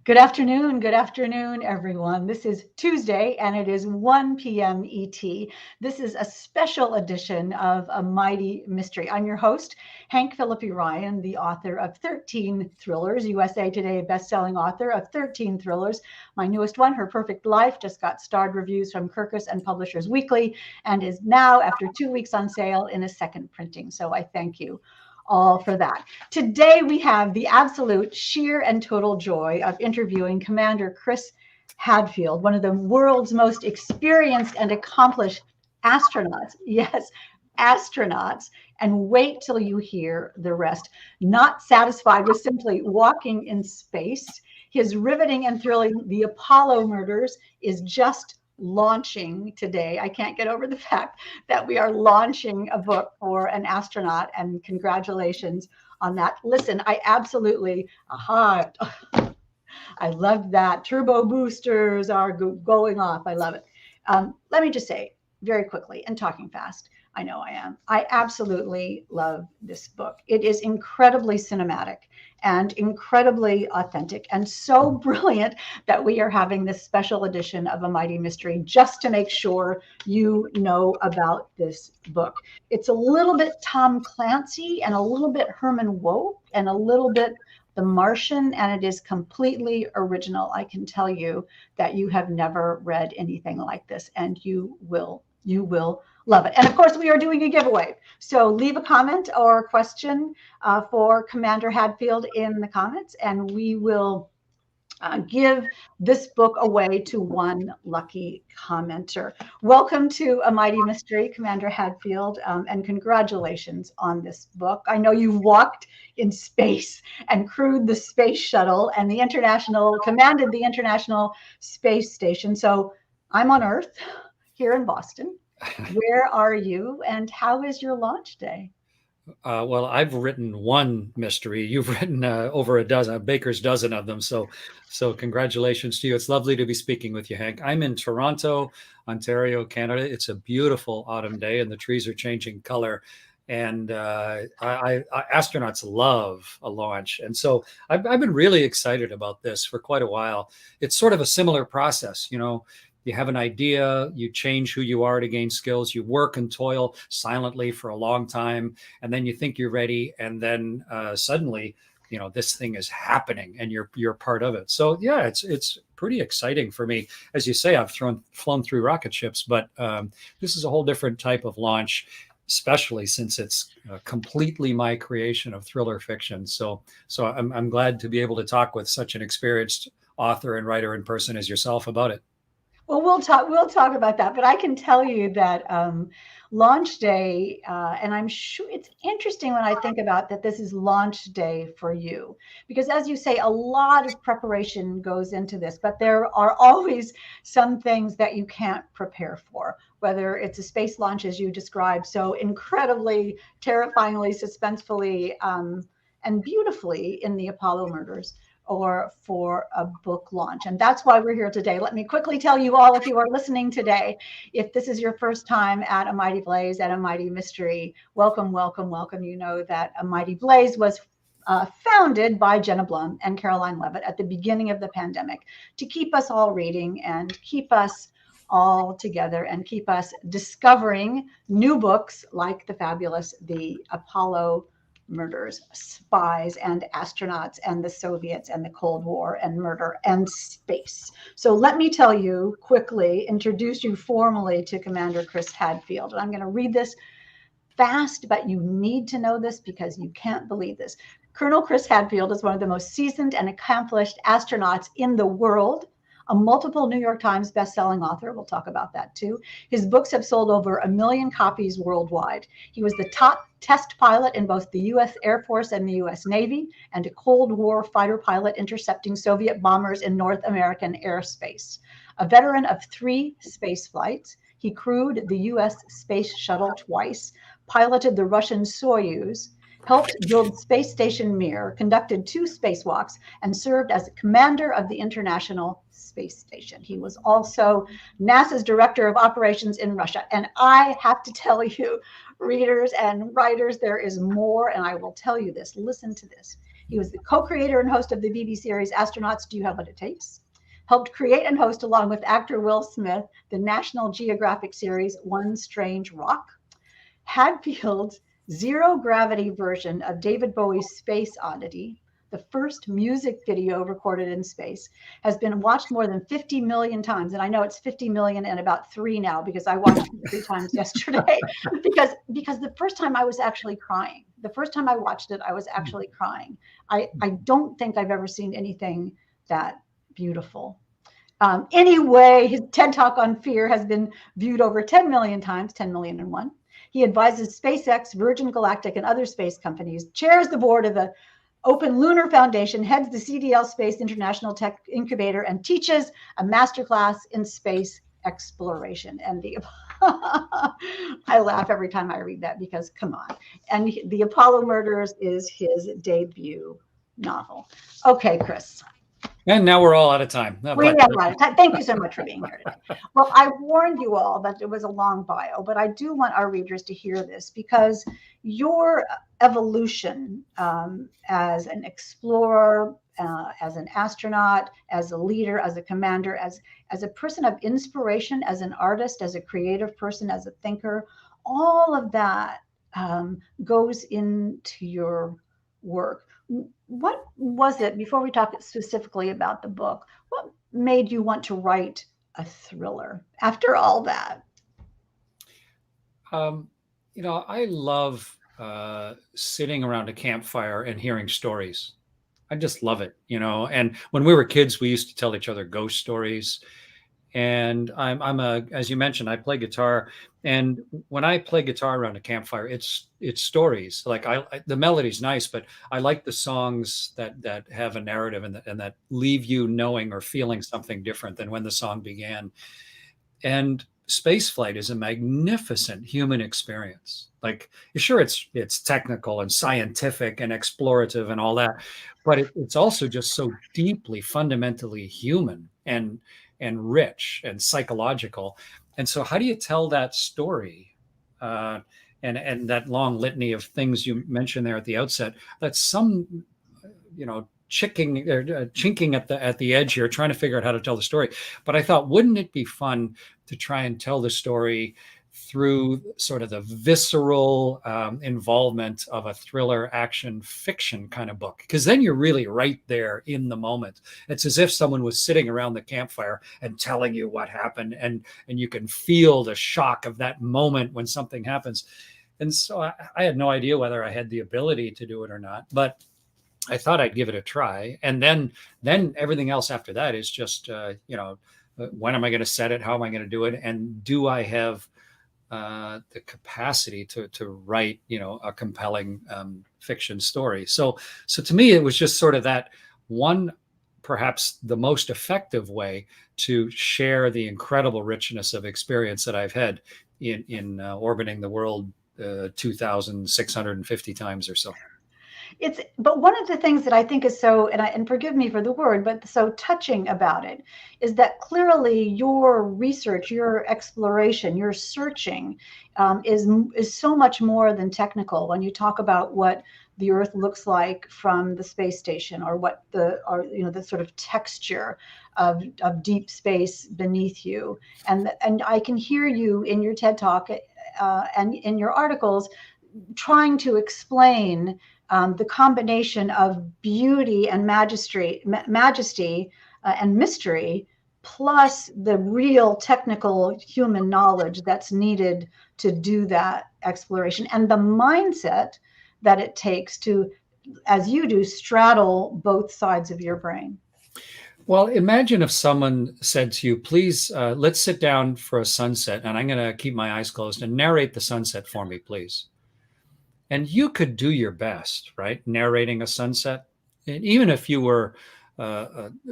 Good afternoon, everyone. This is Tuesday and it is 1 p.m. ET. This is a special edition of A Mighty Mystery. I'm your host, Hank Phillippi Ryan, the author of 13 thrillers, USA Today bestselling author of 13 thrillers. My newest one, Her Perfect Life, just got starred reviews from Kirkus and Publishers Weekly and is now, after 2 weeks on sale, in a second printing. So I thank you all for that. Today, we have the absolute sheer and total joy of interviewing Commander Chris Hadfield, one of the world's most experienced and accomplished astronauts. Yes, astronauts. And wait till you hear the rest. Not satisfied with simply walking in space, his riveting and thrilling The Apollo Murders is just launching today. I can't get over the fact that we are launching a book for an astronaut, and congratulations on that. Listen, I absolutely, I love that. Turbo boosters are going off. I love it. Let me just say very quickly, and talking fast, I know I am. I absolutely love this book. It is incredibly cinematic and incredibly authentic and so brilliant that we are having this special edition of A Mighty Mystery just to make sure you know about this book. It's a little bit Tom Clancy and a little bit Herman Wouk and a little bit The Martian, and it is completely original. I can tell you that you have never read anything like this, and you will love it. And of course, we are doing a giveaway. So leave a comment or question for Commander Hadfield in the comments, and we will give this book away to one lucky commenter. Welcome to A Mighty Mystery, Commander Hadfield, and congratulations on this book. I know you've walked in space and crewed the space shuttle and commanded the International Space Station. So I'm on Earth here in Boston. Where are you and how is your launch day? Well, I've written one mystery. You've written over a dozen, a baker's dozen of them. So congratulations to you. It's lovely to be speaking with you, Hank. I'm in Toronto, Ontario, Canada. It's a beautiful autumn day, and the trees are changing color. And astronauts love a launch, and so I've been really excited about this for quite a while. It's sort of a similar process, you know. You have an idea, you change who you are to gain skills, you work and toil silently for a long time, and then you think you're ready, and then suddenly, you know, this thing is happening, and you're part of it. So yeah, it's pretty exciting for me. As you say, I've flown through rocket ships, but this is a whole different type of launch, especially since it's completely my creation of thriller fiction. So I'm glad to be able to talk with such an experienced author and writer in person as yourself about it. Well, we'll talk about that, but I can tell you that launch day, and I'm sure it's interesting when I think about that this is launch day for you, because as you say, a lot of preparation goes into this, but there are always some things that you can't prepare for, whether it's a space launch as you described so incredibly, terrifyingly, suspensefully, and beautifully in The Apollo Murders, or for a book launch. And that's why we're here today. Let me quickly tell you all, if you are listening today, if this is your first time at A Mighty Blaze, at A Mighty Mystery, welcome, welcome, welcome. You know that A Mighty Blaze was founded by Jenna Blum and Caroline Levitt at the beginning of the pandemic to keep us all reading and keep us all together and keep us discovering new books like the fabulous The Apollo Murders, Spies and Astronauts and the Soviets and the Cold War and Murder and Space. So let me tell you quickly, introduce you formally to Commander Chris Hadfield. And I'm going to read this fast, but you need to know this because you can't believe this. Colonel Chris Hadfield is one of the most seasoned and accomplished astronauts in the world, a multiple New York Times bestselling author. We'll talk about that too. His books have sold over 1 million copies worldwide. He was the top test pilot in both the U.S. Air Force and the U.S. Navy, and a Cold War fighter pilot intercepting Soviet bombers in North American airspace. A veteran of 3 space flights, he crewed the U.S. Space Shuttle twice, piloted the Russian Soyuz, helped build Space Station Mir, conducted 2 spacewalks, and served as commander of the International Space Station. He was also NASA's director of operations in Russia. And I have to tell you, readers and writers, there is more, and I will tell you this. Listen to this. He was the co-creator and host of the BBC series Astronauts Do You Have What It Takes? Helped create and host, along with actor Will Smith, the National Geographic series One Strange Rock. Hadfield's zero-gravity version of David Bowie's Space Oddity, the first music video recorded in space, has been watched more than 50 million times. And I know it's 50 million and about 3 now, because I watched it 3 times yesterday. because the first time I was actually crying. The first time I watched it, I was actually crying. I don't think I've ever seen anything that beautiful. Anyway, his TED Talk on fear has been viewed over 10 million times, 10 million and one. He advises SpaceX, Virgin Galactic, and other space companies, chairs the board of the Open Lunar Foundation, heads the CDL Space International Tech Incubator, and teaches a masterclass in space exploration. And I laugh every time I read that, because come on. And The Apollo Murders is his debut novel. Okay, Chris. And now we're all out of time. We have a lot of time. Thank you so much for being here today. Well, I warned you all that it was a long bio, but I do want our readers to hear this, because your evolution as an explorer, as an astronaut, as a leader, as a commander, as a person of inspiration, as an artist, as a creative person, as a thinker, all of that goes into your work. What was it, before we talk specifically about the book, what made you want to write a thriller after all that? I love sitting around a campfire and hearing stories. I just love it, and when we were kids, we used to tell each other ghost stories. And as you mentioned, I play guitar, and when I play guitar around a campfire, it's stories. Like the melody's nice, but I like the songs that have a narrative and that leave you knowing or feeling something different than when the song began. And spaceflight is a magnificent human experience. Like, sure, it's technical and scientific and explorative and all that, but it's also just so deeply, fundamentally human and rich and psychological. And so how do you tell that story? And that long litany of things you mentioned there at the outset, that's some, chinking at the edge here, trying to figure out how to tell the story. But I thought, wouldn't it be fun to try and tell the story through sort of the visceral involvement of a thriller action fiction kind of book? Because then you're really right there in the moment. It's as if someone was sitting around the campfire and telling you what happened, and you can feel the shock of that moment when something happens. And so I had no idea whether I had the ability to do it or not, but I thought I'd give it a try. And then everything else after that is just, when am I going to set it? How am I going to do it? And do I have the capacity to write, a compelling fiction story? So to me, it was just sort of that one, perhaps the most effective way to share the incredible richness of experience that I've had in orbiting the world 2,650 times or so. But one of the things that I think is so, and forgive me for the word, but so touching about it is that clearly your research, your exploration, your searching is so much more than technical. When you talk about what the Earth looks like from the space station, or what the sort of texture of deep space beneath you, and I can hear you in your TED Talk and in your articles trying to explain the combination of beauty and majesty and mystery, plus the real technical human knowledge that's needed to do that exploration, and the mindset that it takes to, as you do, straddle both sides of your brain. Well, imagine if someone said to you, please, let's sit down for a sunset, and I'm going to keep my eyes closed and narrate the sunset for me, please. And you could do your best, right? Narrating a sunset. And even if you were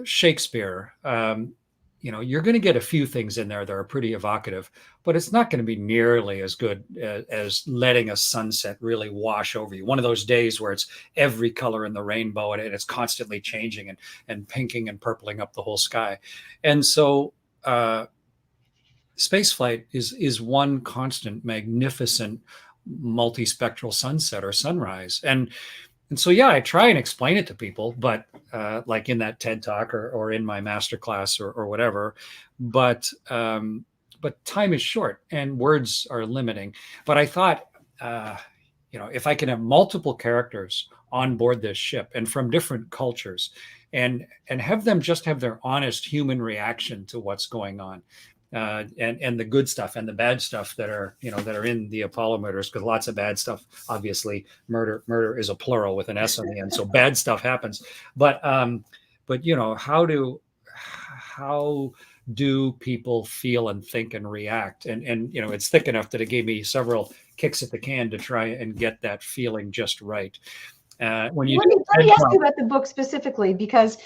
Shakespeare, you're going to get a few things in there that are pretty evocative, but it's not going to be nearly as good as letting a sunset really wash over you. One of those days where it's every color in the rainbow and it's constantly changing and pinking and purpling up the whole sky. And so spaceflight is one constant, magnificent, multispectral sunset or sunrise. And And so, yeah, I try and explain it to people, but like in that TED talk or in my master class or whatever, but time is short and words are limiting. But I thought, if I can have multiple characters on board this ship and from different cultures, and have them just have their honest human reaction to what's going on, and the good stuff and the bad stuff that are in the Apollo murders, because lots of bad stuff, obviously murder is a plural with an S on the end, so bad stuff happens. But how do people feel and think and react? And it's thick enough that it gave me several kicks at the can to try and get that feeling just right. When you let me ask you about the book specifically, because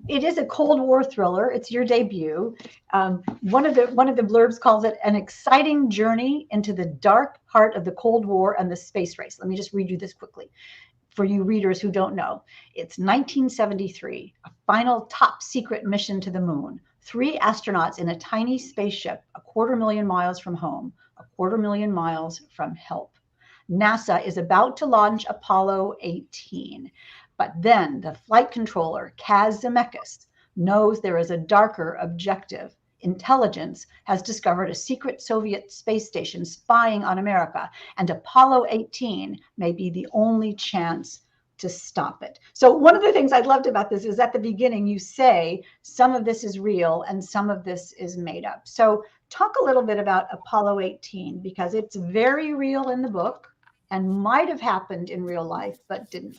it is a Cold War thriller. It's your debut. One of the blurbs calls it an exciting journey into the dark heart of the Cold War and the space race. Let me just read you this quickly for you readers who don't know. It's 1973, a final top secret mission to the moon. 3 astronauts in a tiny spaceship, 250,000 miles from home, 250,000 miles from help. NASA is about to launch Apollo 18, but then the flight controller, Kaz Zemeckis, knows there is a darker objective. Intelligence has discovered a secret Soviet space station spying on America, and Apollo 18 may be the only chance to stop it. So one of the things I loved about this is at the beginning, you say some of this is real and some of this is made up. So talk a little bit about Apollo 18, because it's very real in the book and might have happened in real life, but didn't.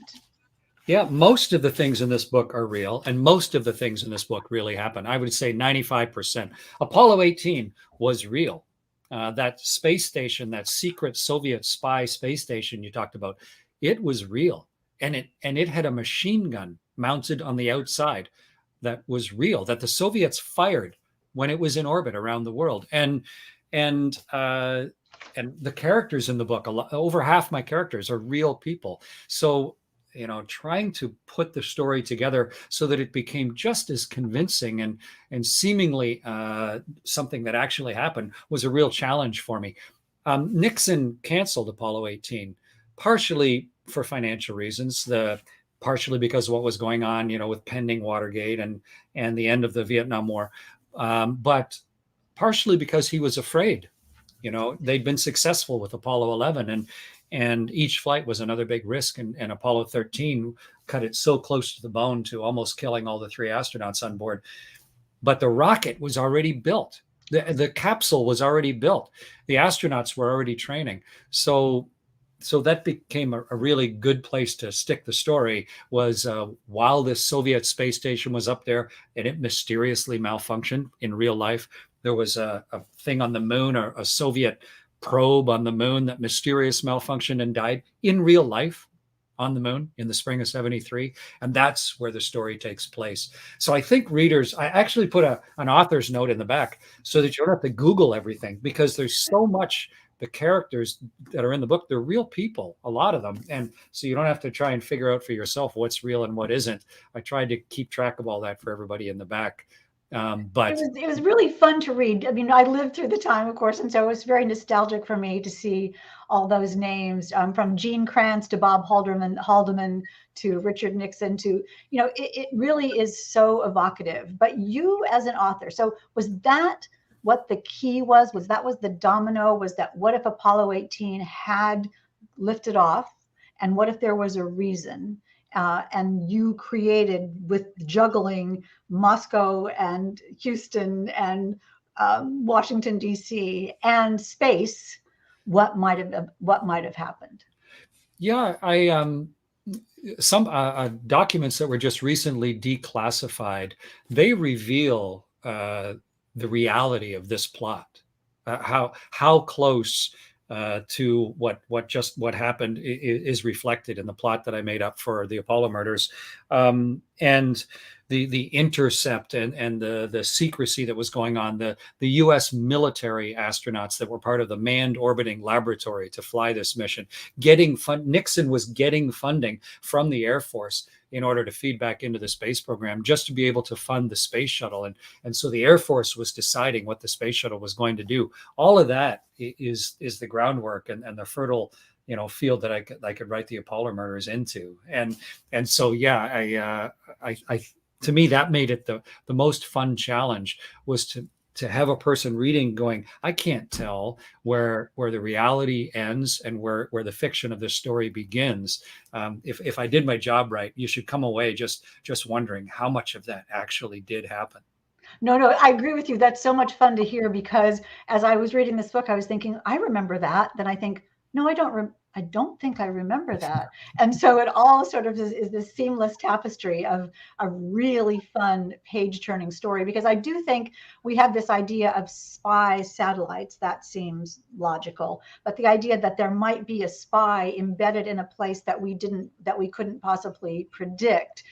Yeah, most of the things in this book are real, and most of the things in this book really happened. I would say 95%. Apollo 18 was real. That space station, that secret Soviet spy space station you talked about, it was real. And it had a machine gun mounted on the outside that was real, that the Soviets fired when it was in orbit around the world. And the characters in the book, over half my characters are real people. So, trying to put the story together so that it became just as convincing and seemingly something that actually happened was a real challenge for me. Nixon canceled Apollo 18, partially for financial reasons, partially because of what was going on, with pending Watergate and the end of the Vietnam War, but partially because he was afraid. They'd been successful with Apollo 11, and each flight was another big risk. And Apollo 13 cut it so close to the bone to almost killing all the 3 astronauts on board. But the rocket was already built. The capsule was already built. The astronauts were already training. So that became a really good place to stick the story, was while this Soviet space station was up there and it mysteriously malfunctioned in real life. There was a thing on the moon, or a Soviet probe on the moon that mysterious malfunctioned and died in real life on the moon in the spring of 73. And that's where the story takes place. So I think readers, I actually put an author's note in the back so that you don't have to Google everything, because there's so much. The characters that are in the book, they're real people, a lot of them. And so you don't have to try and figure out for yourself what's real and what isn't. I tried to keep track of all that for everybody in the back. But it was really fun to read. I mean, I lived through the time, of course, and so it was very nostalgic for me to see all those names, from Gene Kranz to Bob Haldeman to Richard Nixon to, it really is so evocative. But you as an author, so was that what the key was? Was the domino? Was that, what if Apollo 18 had lifted off? And what if there was a reason? And you created, with juggling Moscow and Houston and Washington, D.C. and space, what might have happened? Yeah, some documents that were just recently declassified, they reveal the reality of this plot, how close to what happened is reflected in the plot that I made up for the Apollo murders, and the intercept and the secrecy that was going on, the U.S. military astronauts that were part of the manned orbiting laboratory to fly this mission, Nixon was getting funding from the Air Force in order to feed back into the space program, just to be able to fund the space shuttle. And so the Air Force was deciding what the space shuttle was going to do. All of that is the groundwork and the fertile field that I could write the Apollo murders into. And so, yeah, I to me, that made it the most fun challenge, was to have a person reading going, I can't tell where the reality ends and where the fiction of this story begins. If I did my job right, you should come away just wondering how much of that actually did happen. No, no, I agree with you. That's so much fun to hear, because as I was reading this book, I was thinking, I remember that. Then I think, no, I don't think I remember that. And so it all sort of is this seamless tapestry of a really fun page turning story, because I do think we have this idea of spy satellites. That seems logical. But the idea that there might be a spy embedded in a place that we couldn't possibly predict,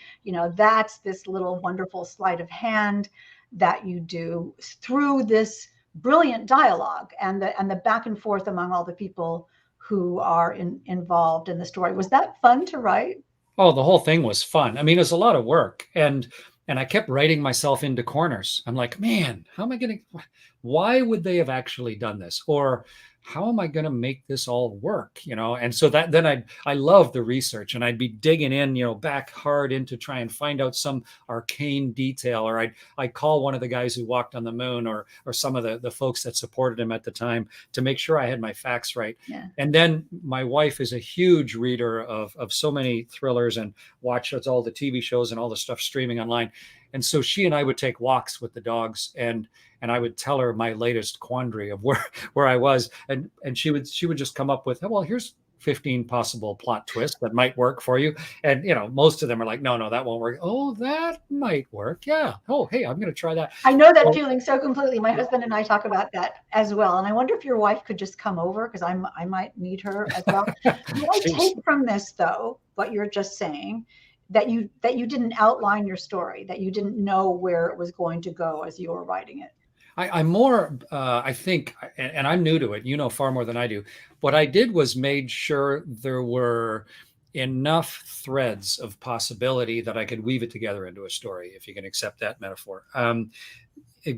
that's this little wonderful sleight of hand that you do through this brilliant dialogue and the back and forth among all the people who are involved in the story. Was that fun to write? Oh, the whole thing was fun. I mean, it was a lot of work, and I kept writing myself into corners. I'm like, man, how am I going to? Why would they have actually done this? Or how am I going to make this all work? And so that then I love the research, and I'd be digging in, back hard into try and find out some arcane detail, or I'd call one of the guys who walked on the moon, or some of the folks that supported him at the time, to make sure I had my facts right. Yeah. And then my wife is a huge reader of so many thrillers, and watches all the TV shows and all the stuff streaming online. And so she and I would take walks with the dogs, and I would tell her my latest quandary of where I was, and she would just come up with, oh, well, here's 15 possible plot twists that might work for you. And most of them are like, no, that won't work. Oh, that might work. Yeah. Oh, hey, I'm going to try that. I know that feeling so completely. My husband and I talk about that as well. And I wonder if your wife could just come over, because I might need her as well. Do I take from this, though, what you're just saying, that you didn't outline your story, that you didn't know where it was going to go as you were writing it? I'm more, I think, and I'm new to it, far more than I do. What I did was made sure there were enough threads of possibility that I could weave it together into a story, if you can accept that metaphor.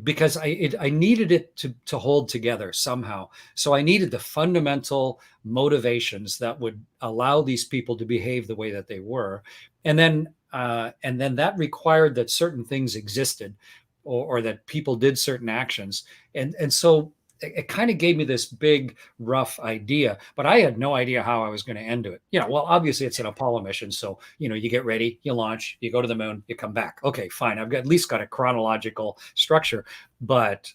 Because I needed it to hold together somehow. So I needed the fundamental motivations that would allow these people to behave the way that they were. And then that required that certain things existed, or that people did certain actions. And so it kind of gave me this big, rough idea, but I had no idea how I was going to end it. Well, obviously it's an Apollo mission. So, you get ready, you launch, you go to the moon, you come back. Okay, fine. I've at least got a chronological structure, but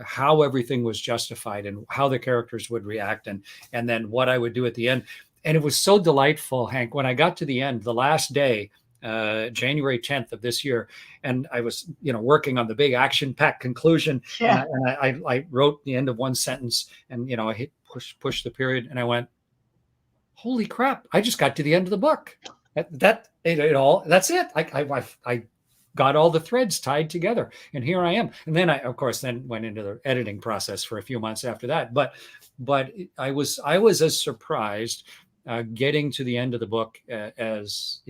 how everything was justified, and how the characters would react, and then what I would do at the end. And it was so delightful, Hank, when I got to the end, the last day, January 10th of this year, and I was working on the big action-packed conclusion. Yeah. And I wrote the end of one sentence, and I hit push the period, and I went, holy crap, I just got to the end of the book. That's it. I got all the threads tied together, and here I am. And then I, of course, went into the editing process for a few months after that. But I was as surprised getting to the end of the book as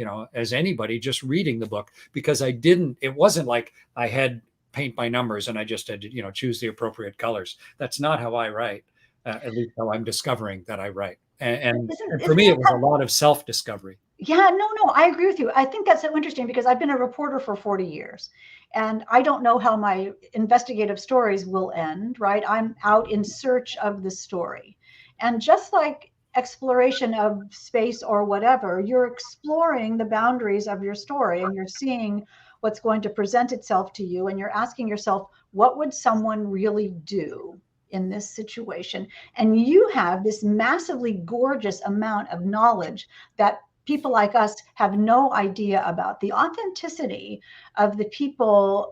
anybody just reading the book, because it wasn't like I had paint by numbers and I just had to choose the appropriate colors. That's not how I write, at least how I'm discovering that I write. And for me, it was a lot of self-discovery. Yeah, no, I agree with you. I think that's so interesting, because I've been a reporter for 40 years, and I don't know how my investigative stories will end, right? I'm out in search of the story. And just like exploration of space or whatever, you're exploring the boundaries of your story, and you're seeing what's going to present itself to you, and you're asking yourself, what would someone really do in this situation? And you have this massively gorgeous amount of knowledge that people like us have no idea about. The authenticity of the people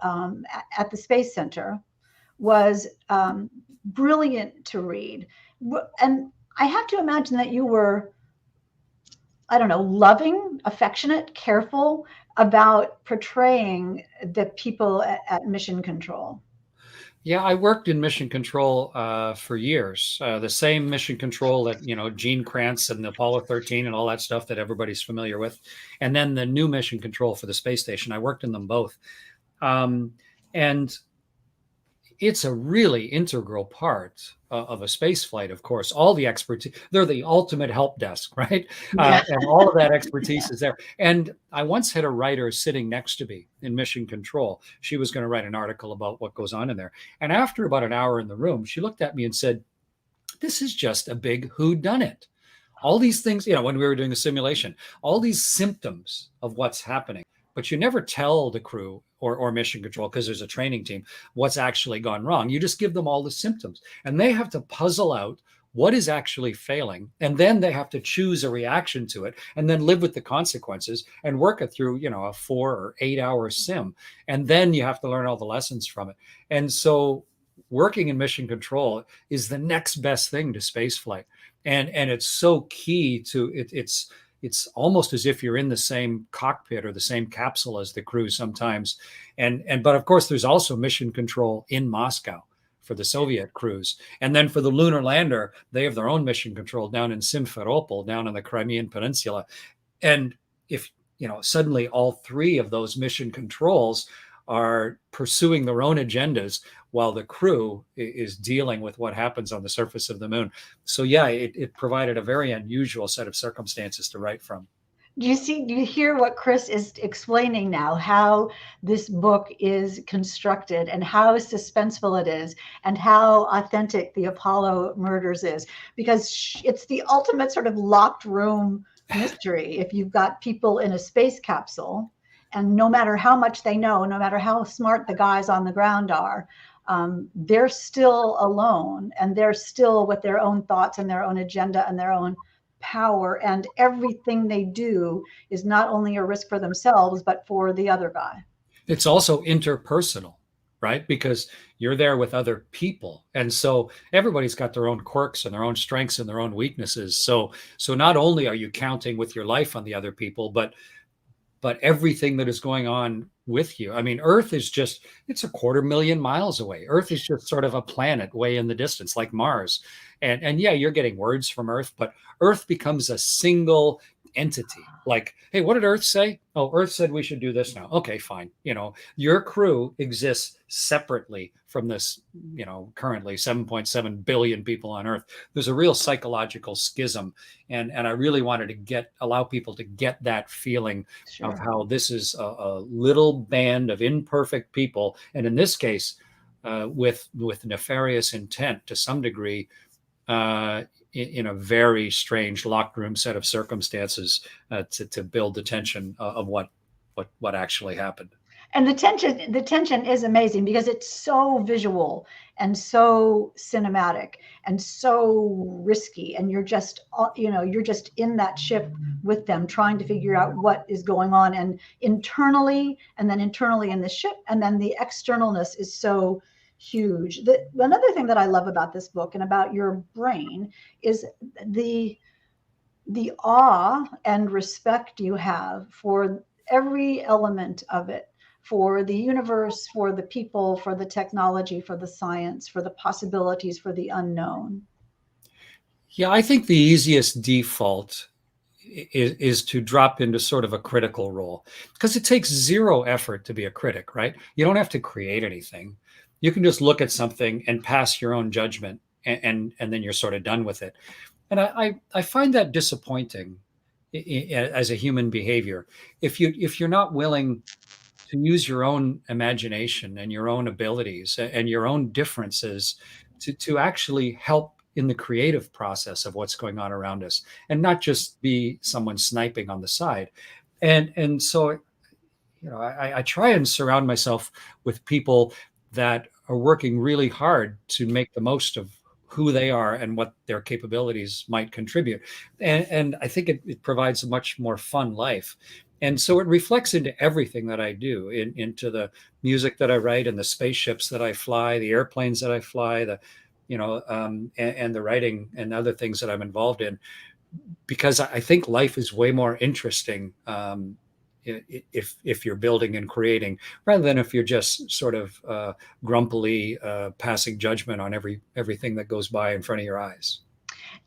at the Space Center was brilliant to read. And I have to imagine that you were, I don't know, loving, affectionate, careful about portraying the people at Mission Control. Yeah, I worked in mission control for years. The same mission control that Gene Kranz and the Apollo 13 and all that stuff that everybody's familiar with, and then the new mission control for the space station. I worked in them both, and it's a really integral part of a space flight, of course. All the expertise, they're the ultimate help desk, right? Yeah. And all of that expertise is there. And I once had a writer sitting next to me in Mission Control. She was going to write an article about what goes on in there. And after about an hour in the room, she looked at me and said, "This is just a big whodunit. All these things, when we were doing the simulation, all these symptoms of what's happening, but you never tell the crew or mission control, because there's a training team, what's actually gone wrong. You just give them all the symptoms, and they have to puzzle out what is actually failing, and then they have to choose a reaction to it, and then live with the consequences and work it through, a 4 or 8 hour sim, and then you have to learn all the lessons from it. And so working in mission control is the next best thing to space flight. And it's so key to it. It's almost as if you're in the same cockpit or the same capsule as the crew sometimes. But of course, there's also mission control in Moscow for the Soviet crews. And then for the lunar lander, they have their own mission control down in Simferopol, down on the Crimean Peninsula. And if, suddenly all three of those mission controls are pursuing their own agendas while the crew is dealing with what happens on the surface of the moon. So yeah, it provided a very unusual set of circumstances to write from. Do you hear what Chris is explaining now, how this book is constructed and how suspenseful it is and how authentic the Apollo murders is? Because it's the ultimate sort of locked room mystery. If you've got people in a space capsule, and no matter how much they know, no matter how smart the guys on the ground are, they're still alone, and they're still with their own thoughts and their own agenda and their own power. And everything they do is not only a risk for themselves, but for the other guy. It's also interpersonal, right? Because you're there with other people. And so everybody's got their own quirks and their own strengths and their own weaknesses. So not only are you counting with your life on the other people, but everything that is going on with you. I mean, Earth is it's 250,000 miles away. Earth is just sort of a planet way in the distance, like Mars. And yeah, you're getting words from Earth, but Earth becomes a single entity. Like, hey, what did Earth say? Oh, Earth said we should do this now. Okay, fine. Your crew exists separately from this, currently 7.7 billion people on Earth. There's a real psychological schism. And I really wanted to allow people to get that feeling of how this is a little band of imperfect people. And in this case, with nefarious intent to some degree, in a very strange locked room set of circumstances to build the tension of what actually happened. And the tension is amazing because it's so visual and so cinematic and so risky. And you're just in that ship with them trying to figure out what is going on, and internally in the ship, and then the externalness is so huge. Another thing that I love about this book and about your brain is the awe and respect you have for every element of it, for the universe, for the people, for the technology, for the science, for the possibilities, for the unknown. Yeah, I think the easiest default is to drop into sort of a critical role, because it takes zero effort to be a critic, right? You don't have to create anything. You can just look at something and pass your own judgment, and then you're sort of done with it. And I find that disappointing as a human behavior. If you're not willing to use your own imagination and your own abilities and your own differences to actually help in the creative process of what's going on around us, and not just be someone sniping on the side. And so, I try and surround myself with people that are working really hard to make the most of who they are and what their capabilities might contribute. And I think it provides a much more fun life. And so it reflects into everything that I do, into the music that I write, and the spaceships that I fly, the airplanes that I fly, and the writing and other things that I'm involved in, because I think life is way more interesting if you're building and creating, rather than if you're just sort of grumpily passing judgment on everything that goes by in front of your eyes.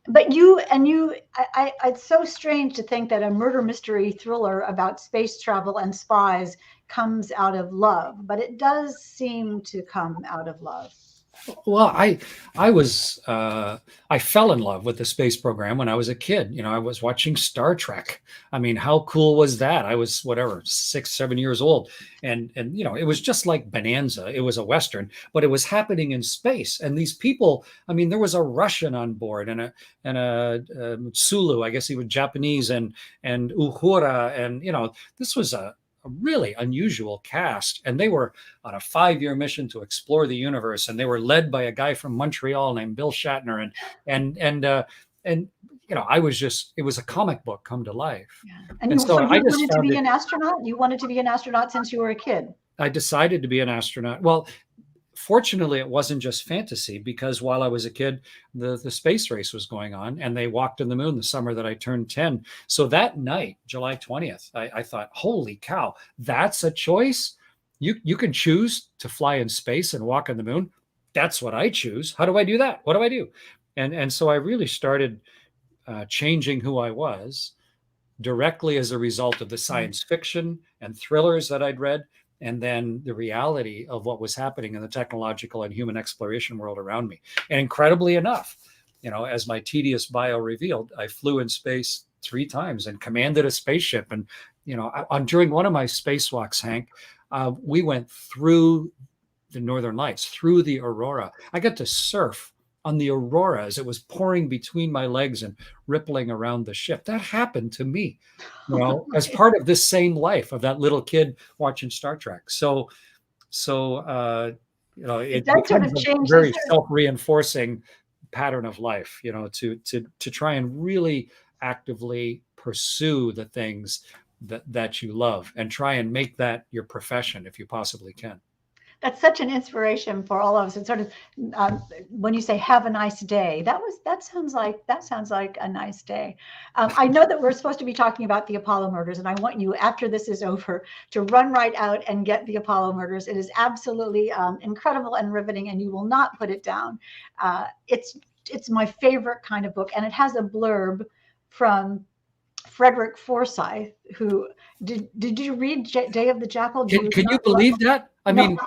But it's so strange to think that a murder mystery thriller about space travel and spies comes out of love, but it does seem to come out of love. Well, I fell in love with the space program when I was a kid. You know, I was watching Star Trek. I mean, how cool was that? I was whatever, 6, 7 years old, and you know, it was just like Bonanza. It was a Western, but it was happening in space. And these people, I mean, there was a Russian on board and a Sulu, I guess he was Japanese, and Uhura, and you know, this was a really unusual cast, and they were on a 5-year mission to explore the universe, and they were led by a guy from Montreal named Bill Shatner, and you know, I was just, it was a comic book come to life. Yeah. And so you I just wanted to found be it, an astronaut? You wanted to be an astronaut since you were a kid? I decided to be an astronaut. Well, fortunately, it wasn't just fantasy, because while I was a kid, the space race was going on, and they walked on the moon the summer that I turned 10. So that night, July 20th, I thought, holy cow, that's a choice. You can choose to fly in space and walk on the moon. That's what I choose. How do I do that? What do I do? And so I really started changing who I was directly as a result of the science fiction and thrillers that I'd read, and then the reality of what was happening in the technological and human exploration world around me. And incredibly enough, you know, as my tedious bio revealed, I flew in space 3 times and commanded a spaceship. And, you know, during one of my spacewalks, Hank, we went through the Northern Lights, through the aurora. I got to surf on the aurora as it was pouring between my legs and rippling around the ship. That happened to me, you know, as part of this same life of that little kid watching Star Trek. So you know, it That sort becomes of a changes. very self-reinforcing pattern of life, you know, to try and really actively pursue the things that you love, and try and make that your profession if you possibly can. That's such an inspiration for all of us. It's sort of when you say "have a nice day," that sounds like a nice day. I know that we're supposed to be talking about the Apollo murders, and I want you, after this is over, to run right out and get the Apollo murders. It is absolutely incredible and riveting, and you will not put it down. It's my favorite kind of book, and it has a blurb from Frederick Forsyth, who did you read Day of the Jackal? Can you believe that? I No. mean,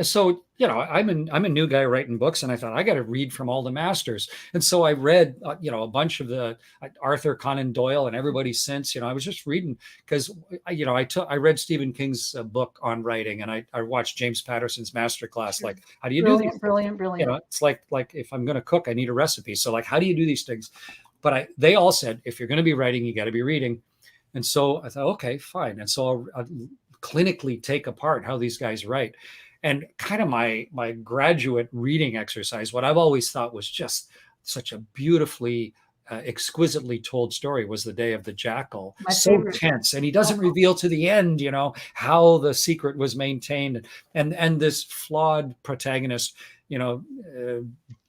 so you know, I'm a new guy writing books, and I thought I got to read from all the masters. And so I read, you know, a bunch of the Arthur Conan Doyle and everybody since. You know, I was just reading because you know, I read Stephen King's book on writing, and I watched James Patterson's masterclass. Like, how do you do these? Brilliant. You know, it's like if I'm going to cook, I need a recipe. So like, how do you do these things? But they all said, if you're going to be writing, you got to be reading. And so I thought, okay, fine. And so I'll clinically take apart how these guys write. And kind of my graduate reading exercise, what I've always thought was just such a beautifully, exquisitely told story, was The Day of the Jackal. So tense. And he doesn't reveal to the end, you know, how the secret was maintained. And this flawed protagonist, you know,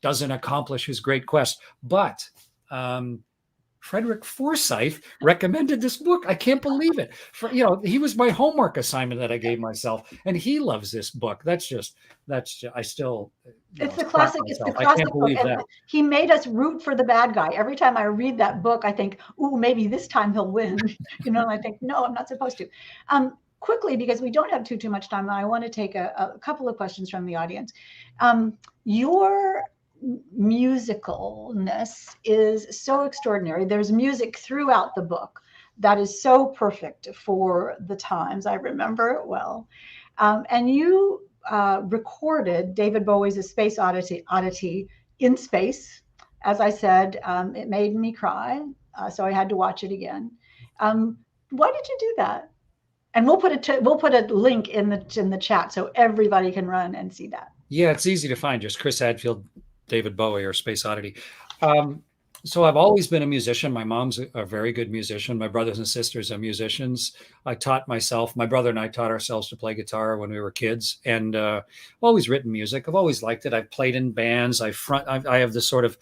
doesn't accomplish his great quest. But Frederick Forsyth recommended this book. I can't believe it. You know, he was my homework assignment that I gave myself, and he loves this book. That's just I still. It's the classic. It's the classic. I can't believe that. He made us root for the bad guy. Every time I read that book, I think, "Ooh, maybe this time he'll win." You know, and I think, "No, I'm not supposed to." Quickly, because we don't have too much time, I want to take a couple of questions from the audience. Your musicalness is so extraordinary. There's music throughout the book that is so perfect for the times. I remember it well. And you recorded David Bowie's A Space Oddity in space. As I said, it made me cry, so I had to watch it again. Why did you do that? And we'll put a link in the chat so everybody can run and see that. Yeah, it's easy to find. Just Chris Hadfield, David Bowie, or Space Oddity. So I've always been a musician. My mom's a very good musician. My brothers and sisters are musicians. I taught myself. My brother and I taught ourselves to play guitar when we were kids, and I've always written music. I've always liked it. I've played in bands. I have this sort of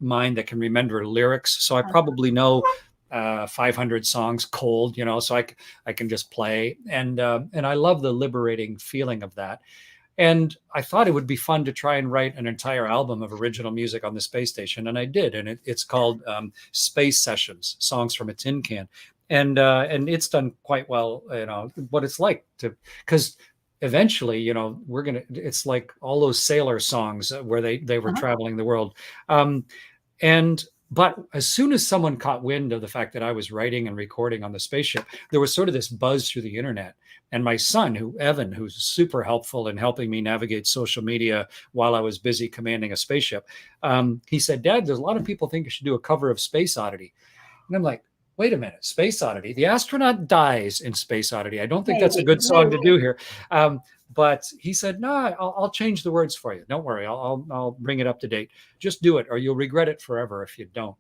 mind that can remember lyrics. So I probably know 500 songs cold, you know. So I can just play, and I love the liberating feeling of that. And I thought it would be fun to try and write an entire album of original music on the space station. And I did. And it's called Space Sessions, Songs from a Tin Can. and it's done quite well. What it's like to, because eventually, it's like all those sailor songs where they were Uh-huh. traveling the world. Um, and but as soon as someone caught wind of the fact that I was writing and recording on the spaceship, there was sort of this buzz through the internet. And my son, Evan, who's super helpful in helping me navigate social media while I was busy commanding a spaceship, he said, "Dad, there's a lot of people think you should do a cover of Space Oddity." And I'm like, wait a minute, Space Oddity. The astronaut dies in Space Oddity. I don't think that's a Maybe, good song to maybe. do here. But he said, no, I'll change the words for you. Don't worry. I'll bring it up to date. Just do it, or you'll regret it forever if you don't.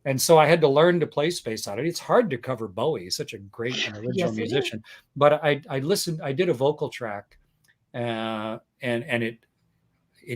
And so I had to learn to play Space Oddity. It's hard to cover Bowie. He's such a great and original Yes, it is. musician. But I listened. I did a vocal track, and it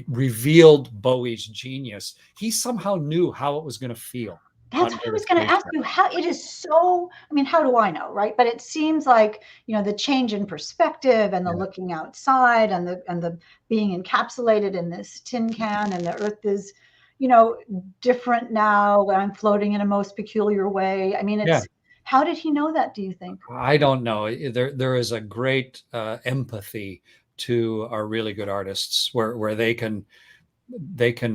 revealed Bowie's genius. He somehow knew how it was going to feel That's what I under the was going to ask spaceship. you. How it is so, I mean, how do I know, right? But it seems like, the change in perspective and the Yeah. looking outside and the being encapsulated in this tin can, and the earth is, you know, different now. I'm floating in a most peculiar way. I mean, Yeah. how did he know that, do you think? I don't know. There is a great empathy to our really good artists, where they can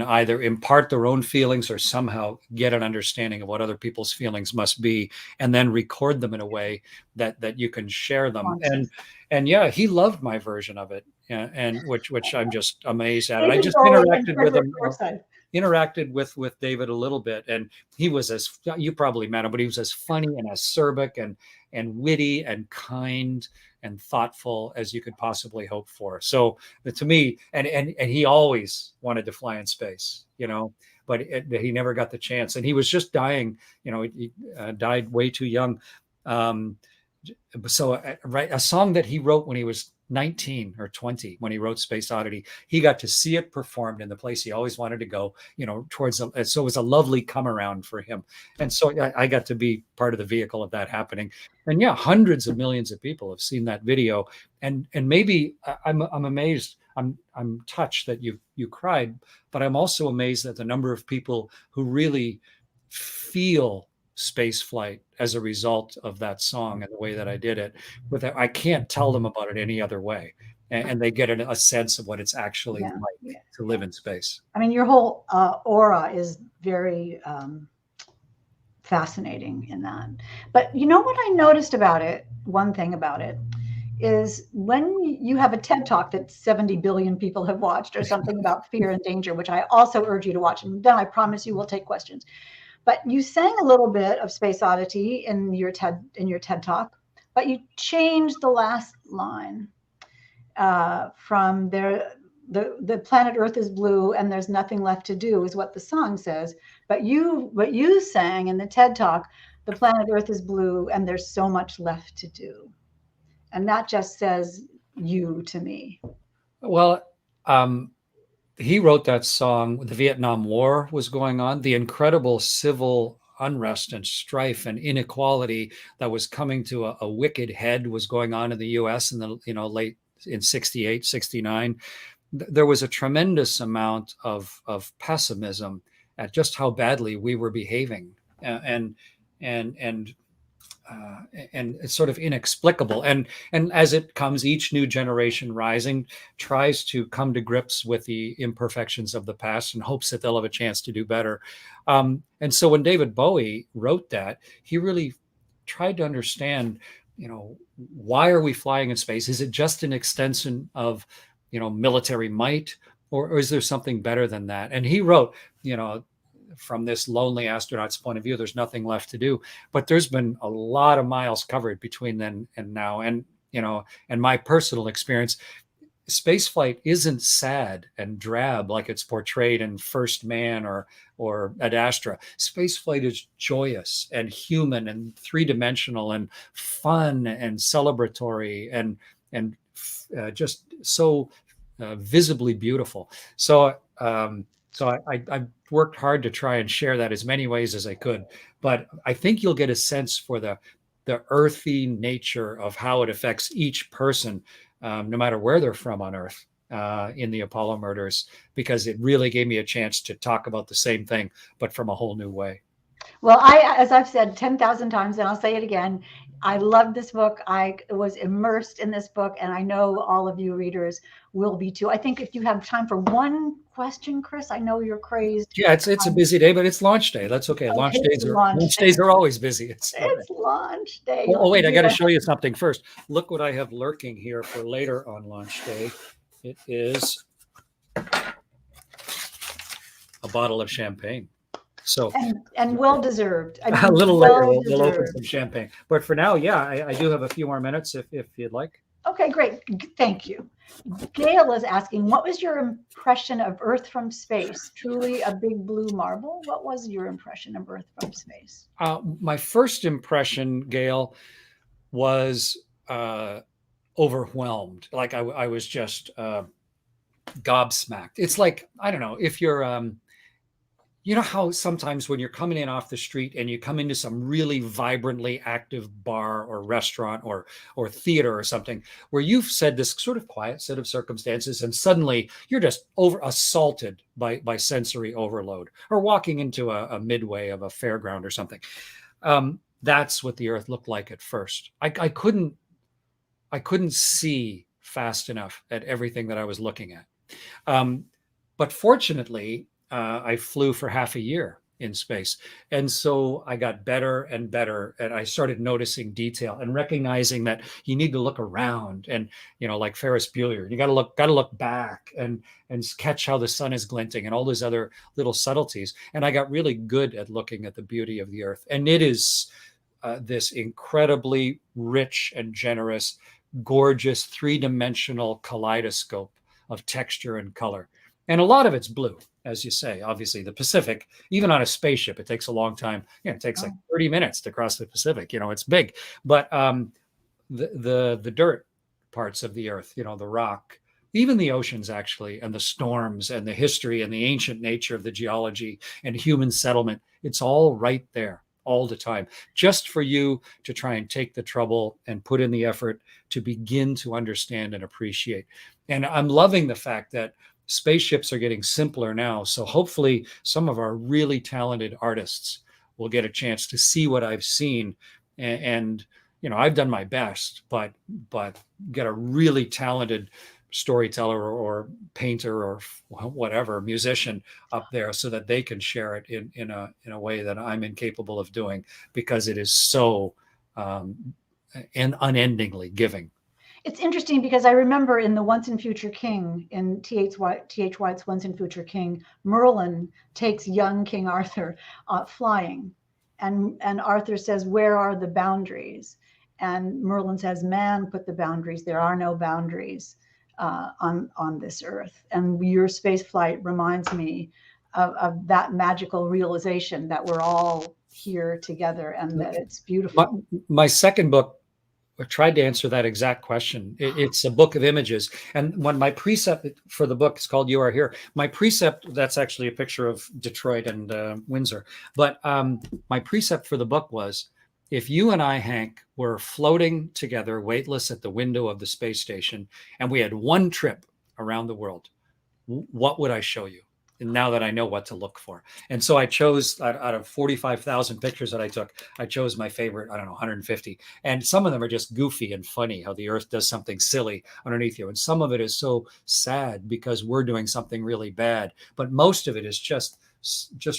either impart their own feelings or somehow get an understanding of what other people's feelings must be, and then record them in a way that you can share them. Conscious. And yeah, he loved my version of it, and which I'm just amazed at. And I David just Bowie and interacted with Frederick him. Forsyth. Interacted with David a little bit, and he was as, you probably met him, but he was as funny and acerbic and witty and kind and thoughtful as you could possibly hope for. So to me, and he always wanted to fly in space, but he never got the chance, and he was just dying. He died way too young. Um, so right, a song that he wrote when he was 19 or 20, when he wrote Space Oddity, he got to see it performed in the place he always wanted to go, towards so it was a lovely come around for him. And so I got to be part of the vehicle of that happening. And yeah, hundreds of millions of people have seen that video. And maybe I'm amazed, I'm touched that you cried, but I'm also amazed at the number of people who really feel space flight as a result of that song and the way that I did it. I can't tell them about it any other way, and they get a sense of what it's actually Yeah, like yeah, to yeah. live in space. I mean, your whole aura is very fascinating in that. But you know what I noticed about it? One thing about it is when you have a TED talk that 70 billion people have watched, or something about fear and danger, which I also urge you to watch. And then I promise you we'll take questions. But you sang a little bit of Space Oddity in your TED talk, but you changed the last line from there. The planet Earth is blue and there's nothing left to do, is what the song says. But what you sang in the TED talk, the planet Earth is blue and there's so much left to do. And that just says you to me. Well, um, he wrote that song. The Vietnam War was going on, the incredible civil unrest and strife and inequality that was coming to a wicked head was going on in the US in the late in 68, 69. There was a tremendous amount of pessimism at just how badly we were behaving, and and and it's sort of inexplicable. And as it comes, each new generation rising tries to come to grips with the imperfections of the past and hopes that they'll have a chance to do better. And so when David Bowie wrote that, he really tried to understand, why are we flying in space? Is it just an extension of, military might, or is there something better than that? And he wrote, from this lonely astronaut's point of view, there's nothing left to do. But there's been a lot of miles covered between then and now. And my personal experience, spaceflight isn't sad and drab like it's portrayed in First Man or Ad Astra. Spaceflight is joyous and human and three-dimensional and fun and celebratory and just so visibly beautiful. So I worked hard to try and share that as many ways as I could. But I think you'll get a sense for the earthy nature of how it affects each person, no matter where they're from on Earth, in the Apollo murders, because it really gave me a chance to talk about the same thing, but from a whole new way. Well, as I've said 10,000 times, and I'll say it again, I love this book. I was immersed in this book, and I know all of you readers will be too. I think if you have time for one question, Chris, I know you're crazed. Yeah, it's a busy day, but it's launch day. That's okay. Okay, it's launch Launch day. days are always busy. It's all right. It's launch day. Oh, Let's wait, I do got to it. show you something first. Look what I have lurking here for later on launch day. It is a bottle of champagne. So And well deserved. I a mean, little later, well we'll open deserved. some champagne. But for now, yeah, I do have a few more minutes if you'd like. Okay, great. Thank you. Gail is asking, what was your impression of Earth from space? Truly a big blue marble? What was your impression of Earth from space? My first impression, Gail, was overwhelmed. Like I was just gobsmacked. It's like, I don't know, if you're you know how sometimes when you're coming in off the street and you come into some really vibrantly active bar or restaurant or theater or something where you've said this sort of quiet set of circumstances and suddenly you're just over assaulted by sensory overload, or walking into a midway of a fairground or something. That's what the earth looked like at first. I couldn't see fast enough at everything that I was looking at. But fortunately, I flew for half a year in space. And so I got better and better. And I started noticing detail and recognizing that you need to look around and, like Ferris Bueller, you got to look back and catch how the sun is glinting and all those other little subtleties. And I got really good at looking at the beauty of the earth. And it is this incredibly rich and generous, gorgeous, three-dimensional kaleidoscope of texture and color. And a lot of it's blue, as you say. Obviously, the Pacific, even on a spaceship, it takes a long time. It takes like 30 minutes to cross the Pacific. It's big. But the dirt parts of the earth, the rock, even the oceans actually, and the storms and the history and the ancient nature of the geology and human settlement, it's all right there all the time, just for you to try and take the trouble and put in the effort to begin to understand and appreciate. And I'm loving the fact that spaceships are getting simpler now. So hopefully some of our really talented artists will get a chance to see what I've seen. And I've done my best, but get a really talented storyteller or painter or whatever musician up there so that they can share it in a way that I'm incapable of doing, because it is so and unendingly giving. It's interesting because I remember in the Once and Future King, in T.H. White's Once and Future King, Merlin takes young King Arthur flying, and Arthur says, "Where are the boundaries?" And Merlin says, "Man put the boundaries. There are no boundaries on this earth." And your space flight reminds me of that magical realization that we're all here together and that it's beautiful. My second book, I tried to answer that exact question. It's a book of images. And when my precept for the book is called You Are Here, my precept, that's actually a picture of Detroit and Windsor. But my precept for the book was, if you and I, Hank, were floating together, weightless at the window of the space station, and we had one trip around the world, what would I show you? And now that I know what to look for. And so I chose, out of 45,000 pictures that I took, I chose my favorite, I don't know, 150. And some of them are just goofy and funny, how the earth does something silly underneath you. And some of it is so sad because we're doing something really bad. But most of it is just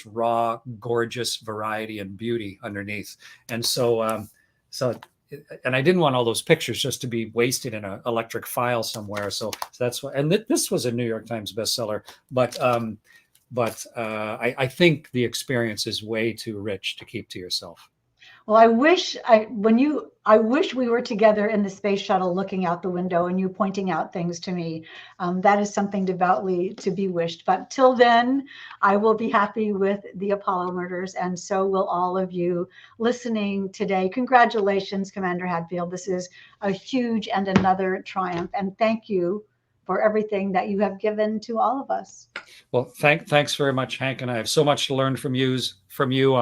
raw, gorgeous variety and beauty underneath. And so, and I didn't want all those pictures just to be wasted in an electric file somewhere. So that's why, and this was a New York Times bestseller, but I think the experience is way too rich to keep to yourself. Well, I wish we were together in the space shuttle looking out the window and you pointing out things to me. That is something devoutly to be wished. But till then, I will be happy with the Apollo murders, and so will all of you listening today. Congratulations, Commander Hadfield. This is a huge and another triumph. And thank you for everything that you have given to all of us. Well, thanks very much, Hank. And I have so much to learn from you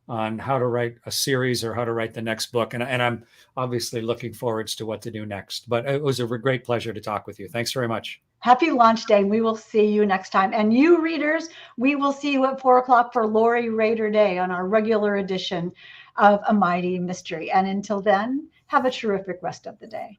on how to write a series or how to write the next book. And I'm obviously looking forward to what to do next. But it was a great pleasure to talk with you. Thanks very much. Happy launch day. We will see you next time. And you readers, we will see you at 4 o'clock for Lori Rader Day on our regular edition of A Mighty Mystery. And until then, have a terrific rest of the day.